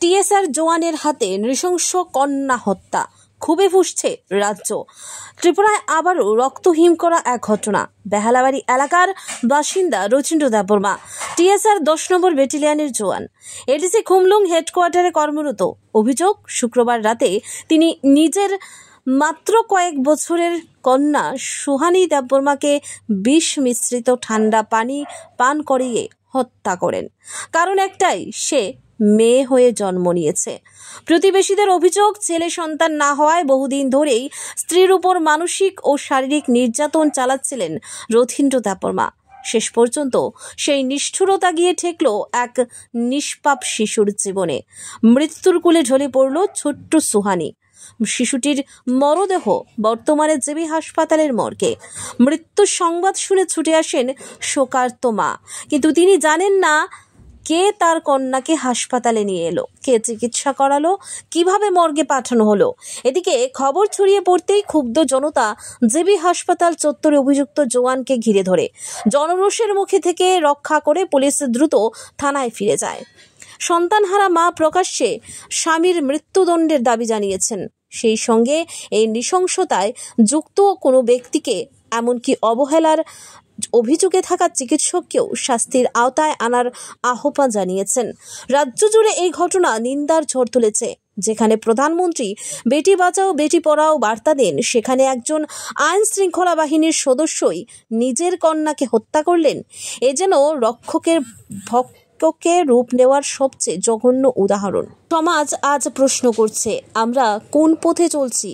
TSR জওয়ানের হাতে নৃশংস কন্যা হত্যা, ক্ষোভে ফুঁসছে রাজ্য। ত্রিপুরায় আবারও রক্তহীন করা এক ঘটনা। বেহালাবাড়ি এলাকার বাসিন্দা রথীন্দ্র দেববর্মা টিএসআর 10 নম্বর ব্যাটালিয়নের জওয়ান, এডিসি খুমলুং হেডকোয়ার্টারে কর্মরত। অভিযোগ, শুক্রবার রাতে তিনি নিজের মাত্র কয়েক বছরের কন্যা সুহানী দেববর্মাকে বিষ মিশ্রিত ঠান্ডা পানি পান করিয়ে হত্যা করেন। কারণ একটাই, সে মেয়ে হয়ে জন্ম নিয়েছে। প্রতিবেশীদের অভিযোগ, ছেলে সন্তান না হওয়ায় বহুদিন ধরেই স্ত্রীর উপর মানসিক ও শারীরিক নির্যাতন চালাচ্ছিলেন রথীন্দ্র দেববর্মা। শেষ পর্যন্ত সেই নিষ্ঠুরতা গিয়ে ঠেকল এক নিষ্পাপ শিশুর জীবনে। মৃত্যুর কোলে ঢলে পড়ল ছোট্ট সুহানী। শিশুটির মরদেহ বর্তমানে জেবি হাসপাতালের মর্গে। মৃত্যুর সংবাদ শুনে ছুটে আসেন শোকার্ত মা, কিন্তু তিনি জানেন না কে তার কন্যাকে হাসপাতালে নিয়ে এলো, কে চিকিৎসা করালো, কিভাবে মর্গে পাঠানো হলো। এদিকে খবর ছড়িয়ে পড়তেই ক্ষুব্ধ জনতা জেবি হাসপাতাল চত্বরে অভিযুক্ত জওয়ানকে ঘিরে ধরে। জনরোষের মুখে থেকে রক্ষা করে পুলিশ দ্রুত থানায় ফিরে যায়। সন্তানহারা মা প্রকাশ্যে স্বামীর মৃত্যুদণ্ডের দাবি জানিয়েছেন। সেই সঙ্গে এই নৃশংসতায় যুক্ত কোনো ব্যক্তিকে, এমনকি অবহেলার অভিযোগে থাকা চিকিৎসককেও শাস্তির আওতায় আনার আহ্বান জানিয়েছেন। রাজ্য জুড়ে এই ঘটনা নিন্দার ঝড় তুলেছে। যেখানে প্রধানমন্ত্রী বেটি বাঁচাও বেটি পড়াও বার্তা দেন, সেখানে একজন আইন শৃঙ্খলা বাহিনীর সদস্যই নিজের কন্যাকে হত্যা করলেন। এ যেন রক্ষকের ভক্ষকে রূপ নেওয়ার সবচেয়ে জঘন্য উদাহরণ। সমাজ আজ প্রশ্ন করছে, আমরা কোন পথে চলছি?